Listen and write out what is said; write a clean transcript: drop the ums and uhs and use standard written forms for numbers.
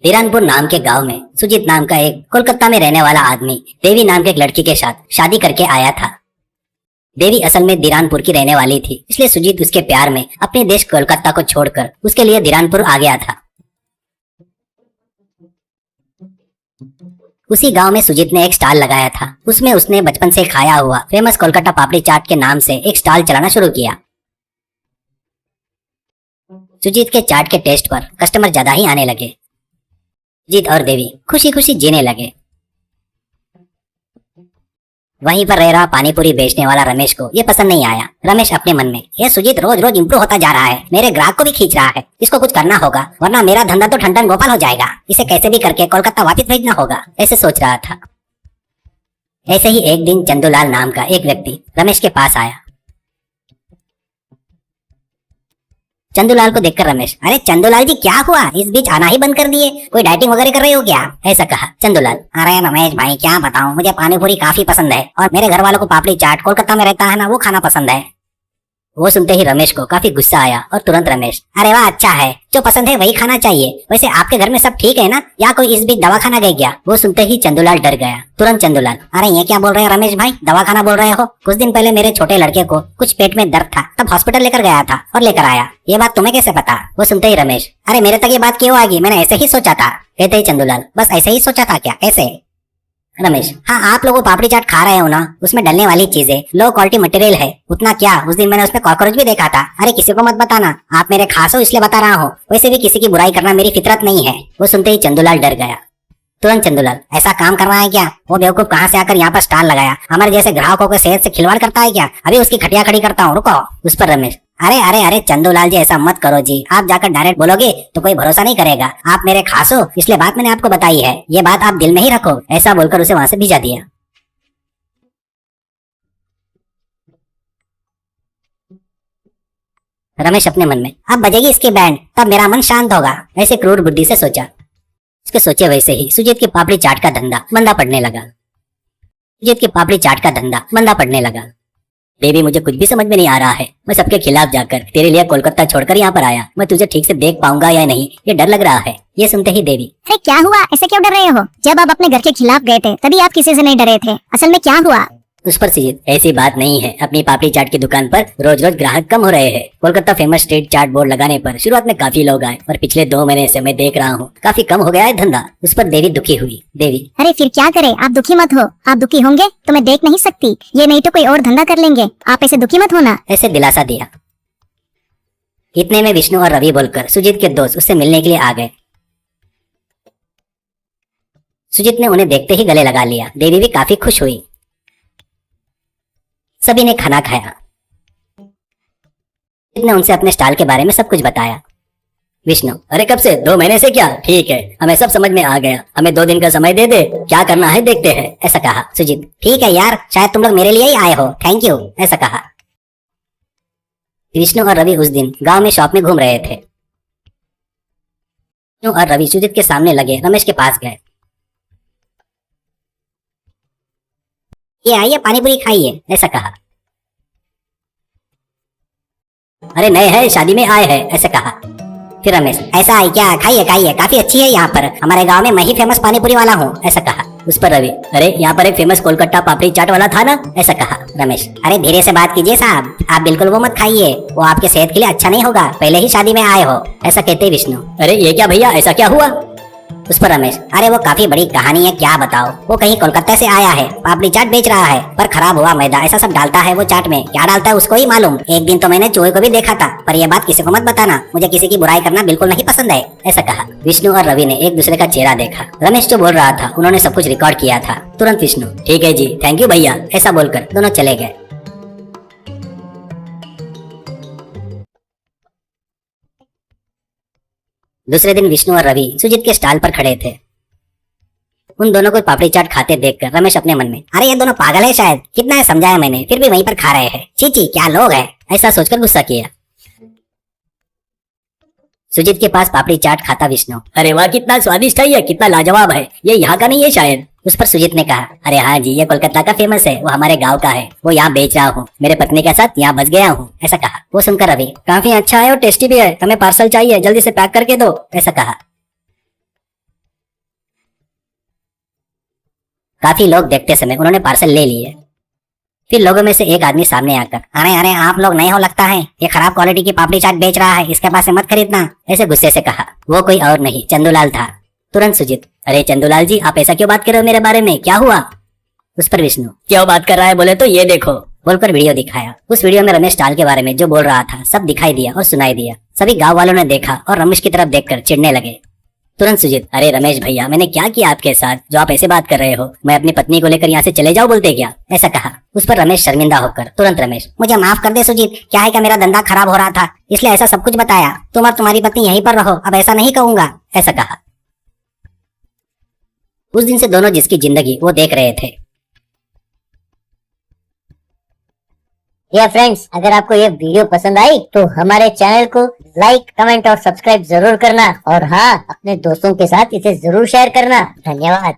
धीरानपुर नाम के गांव में सुजीत नाम का एक कोलकाता में रहने वाला आदमी देवी नाम के एक लड़की के साथ शादी करके आया था। देवी असल में धीरानपुर की रहने वाली थी, इसलिए सुजीत उसके प्यार में अपने देश कोलकाता को छोड़कर उसके लिए धीरानपुर आ गया था। उसी गांव में सुजीत ने एक स्टॉल लगाया था। उसमें उसने बचपन से खाया हुआ फेमस कोलकाता पापड़ी चाट के नाम से एक स्टॉल चलाना शुरू किया। सुजीत के चाट के टेस्ट पर कस्टमर ज्यादा ही आने लगे। सुजीत और देवी खुशी खुशी जीने लगे। वहीं पर रह रहा पानी पूरी बेचने वाला रमेश को ये पसंद नहीं आया। रमेश अपने मन में, ये सुजीत रोज रोज इम्प्रूव होता जा रहा है, मेरे ग्राहक को भी खींच रहा है, इसको कुछ करना होगा वरना मेरा धंधा तो ठंडन गोपाल हो जाएगा, इसे कैसे भी करके कोलकाता वापस भेजना होगा, ऐसे सोच रहा था। ऐसे ही एक दिन चंदूलाल नाम का एक व्यक्ति रमेश के पास आया। चंदूलाल को देखकर रमेश, अरे चंदूलाल जी क्या हुआ, इस बीच आना ही बंद कर दिए, कोई डाइटिंग वगैरह कर रहे हो क्या, ऐसा कहा। चंदूलाल, अरे रमेश भाई क्या बताऊं, मुझे पानी पूरी काफी पसंद है और मेरे घर वालों को पापड़ी चाट कोलकाता में रहता है ना, वो खाना पसंद है। वो सुनते ही रमेश को काफी गुस्सा आया और तुरंत रमेश, अरे वाह अच्छा है, जो पसंद है वही खाना चाहिए, वैसे आपके घर में सब ठीक है ना, या कोई इस बीच दवाखाना गए क्या। वो सुनते ही चंदूलाल डर गया। तुरंत चंदूलाल, अरे ये क्या बोल रहे हैं रमेश भाई, दवाखाना बोल रहे हो, कुछ दिन पहले मेरे छोटे लड़के को कुछ पेट में दर्द था, तब हॉस्पिटल लेकर गया था और लेकर आया, ये बात तुम्हें कैसे पता। वो सुनते ही रमेश, अरे मेरे तक ये बात क्यों आएगी, मैंने ऐसे ही सोचा था। कहते ही चंदूलाल, बस ऐसे ही सोचा था क्या, कैसे। रमेश, हाँ आप लोगों पापड़ी चाट खा रहे हो ना, उसमें डलने वाली चीजें लो क्वालिटी मटेरियल है, उतना क्या उस दिन मैंने उसमें कॉकरोच भी देखा था। अरे किसी को मत बताना, आप मेरे खास हो इसलिए बता रहा हूँ, वैसे भी किसी की बुराई करना मेरी फितरत नहीं है। वो सुनते ही चंदूलाल डर गया। तुरंत चंदूलाल, ऐसा काम कर रहा है क्या, वो बेवकूफ कहाँ से आकर यहाँ पर स्टॉल लगाया, हमारे जैसे ग्राहकों के सेहत से खिलवाड़ करता है क्या, अभी उसकी खटिया खड़ी करता हूँ, रुको। उस पर रमेश, अरे अरे अरे चंदूलाल जी ऐसा मत करो जी, आप जाकर डायरेक्ट बोलोगे तो कोई भरोसा नहीं करेगा, आप मेरे खास हो इसलिए बात मैंने आपको बताई है, ये बात आप दिल में ही रखो, ऐसा बोलकर उसे वहां से भिजा दिया। रमेश अपने मन में, अब बजेगी इसकी बैंड तब मेरा मन शांत होगा, ऐसे क्रूर बुद्धि से सोचा। उसके सोचे वैसे ही सुजीत की पापड़ी चाट का धंधा मंदा पड़ने लगा। सुजीत की पापड़ी चाट का धंधा मंदा पड़ने लगा। देवी, मुझे कुछ भी समझ में नहीं आ रहा है, मैं सबके खिलाफ जाकर तेरे लिए कोलकाता छोड़कर यहाँ पर आया, मैं तुझे ठीक से देख पाऊंगा या नहीं, ये डर लग रहा है। ये सुनते ही देवी, अरे क्या हुआ, ऐसे क्यों डर रहे हो, जब आप अपने घर के खिलाफ गए थे तभी आप किसी से नहीं डरे थे, असल में क्या हुआ। उस पर सुजीत, ऐसी बात नहीं है, अपनी पापड़ी चाट की दुकान पर रोज रोज ग्राहक कम हो रहे हैं, कोलकाता फेमस स्ट्रीट चाट बोर्ड लगाने पर शुरुआत में काफी लोग आए और पिछले 2 महीने से मैं देख रहा हूँ काफी कम हो गया है धंधा। उस पर देवी दुखी हुई। देवी, अरे फिर क्या करे, आप दुखी मत हो, आप दुखी होंगे तो मैं देख नहीं सकती, ये नहीं तो कोई और धंधा कर लेंगे, आप ऐसे दुखी मत होना, ऐसे दिलासा दिया। इतने में विष्णु और रवि बोलकर सुजीत के दोस्त उससे मिलने के लिए आ गए। सुजीत ने उन्हें देखते ही गले लगा लिया। देवी भी काफी खुश हुई। सभी ने खाना खाया। ने उनसे अपने स्टॉल के बारे में सब कुछ बताया। विष्णु, अरे कब से, 2 महीने से क्या, ठीक है हमें सब समझ में आ गया, हमें 2 दिन का समय दे दे, क्या करना है देखते हैं, ऐसा कहा। सुजीत, ठीक है यार, शायद तुम लोग मेरे लिए ही आए हो, थैंक यू, ऐसा कहा। विष्णु और रवि उस दिन गांव में शॉप में घूम रहे थे। विष्णु और रवि सुजीत के सामने लगे रमेश के पास गए। ये आइए पानी पूरी खाइए, ऐसा कहा। अरे नए हैं, शादी में आए हैं, ऐसा कहा। फिर रमेश, ऐसा है क्या, खाइए खाइए, काफी अच्छी है यहाँ पर, हमारे गांव में मैं ही फेमस पानी पूरी वाला हूँ, ऐसा कहा। उस पर रवि, अरे यहाँ पर एक फेमस कोलकाता पापड़ी चाट वाला था ना, ऐसा कहा। रमेश, अरे धीरे से बात कीजिए साहब, आप बिल्कुल वो मत खाइए, वो आपके सेहत के लिए अच्छा नहीं होगा, पहले ही शादी में आए हो, ऐसा कहते विष्णु। अरे ये क्या भैया, ऐसा क्या हुआ। उस पर रमेश, अरे वो काफी बड़ी कहानी है, क्या बताओ, वो कहीं कोलकाता से आया है, पापड़ी चाट बेच रहा है, पर खराब हुआ मैदा ऐसा सब डालता है वो चाट में, क्या डालता है उसको ही मालूम, एक दिन तो मैंने चूहे को भी देखा था, पर यह बात किसी को मत बताना, मुझे किसी की बुराई करना बिल्कुल नहीं पसंद है, ऐसा कहा। विष्णु और रवि ने एक दूसरे का चेहरा देखा। रमेश जो बोल रहा था उन्होंने सब कुछ रिकॉर्ड किया था। तुरंत विष्णु, ठीक है जी, थैंक यू भैया, ऐसा बोलकर दोनों चले गए। दूसरे दिन विष्णु और रवि सुजीत के स्टॉल पर खड़े थे। उन दोनों को पापड़ी चाट खाते देखकर रमेश अपने मन में, अरे ये दोनों पागल है शायद, कितना है समझाया मैंने, फिर भी वहीं पर खा रहे हैं, चीची क्या लोग हैं, ऐसा सोचकर गुस्सा किया। सुजीत के पास पापड़ी चाट खाता विष्णु, अरे वाह कितना स्वादिष्ट है ये, कितना लाजवाब है, ये यहाँ का नहीं है शायद। उस पर सुजीत ने कहा, अरे हाँ जी, ये कोलकाता का फेमस है, वो हमारे गांव का है, वो यहाँ बेच रहा हूँ, मेरे पत्नी के साथ यहाँ बस गया हूँ, ऐसा कहा। वो सुनकर रवि, काफी अच्छा है और टेस्टी भी है, हमें पार्सल चाहिए, जल्दी से पैक करके दो, ऐसा कहा। काफी लोग देखते समय उन्होंने पार्सल ले लिए। फिर लोगों में से एक आदमी सामने आकर, अरे अरे आप लोग नए हो लगता है, ये खराब क्वालिटी की पापड़ी चाट बेच रहा है, इसके पास से मत खरीदना, ऐसे गुस्से से कहा। वो कोई और नहीं चंदूलाल था। तुरंत सुजीत, अरे चंदूलाल जी आप ऐसा क्यों बात कर रहे हो मेरे बारे में, क्या हुआ? उस पर विष्णु, क्यों बात कर रहा है बोले तो ये देखो, बोलकर वीडियो दिखाया। उस वीडियो में रमेश टाल के बारे में जो बोल रहा था सब दिखाई दिया और सुनाई दिया। सभी गांव वालों ने देखा और रमेश की तरफ देखकर चिढ़ने लगे। तुरंत सुजीत, अरे रमेश भैया मैंने क्या किया आपके साथ जो आप ऐसे बात कर रहे हो, मैं अपनी पत्नी को लेकर यहाँ से चले जाऊँ बोलते क्या, ऐसा कहा। उस पर रमेश शर्मिंदा होकर, तुरंत रमेश, मुझे माफ कर दे सुजीत, क्या है कि मेरा धंधा खराब हो रहा था इसलिए ऐसा सब कुछ बताया, तुम और तुम्हारी पत्नी यहीं पर रहो, अब ऐसा नहीं कहूंगा, ऐसा कहा। उस दिन से दोनों जिसकी जिंदगी वो देख रहे थे। फ्रेंड्स, अगर आपको ये वीडियो पसंद आई तो हमारे चैनल को लाइक, कमेंट और सब्सक्राइब जरूर करना और हाँ, अपने दोस्तों के साथ इसे जरूर शेयर करना। धन्यवाद।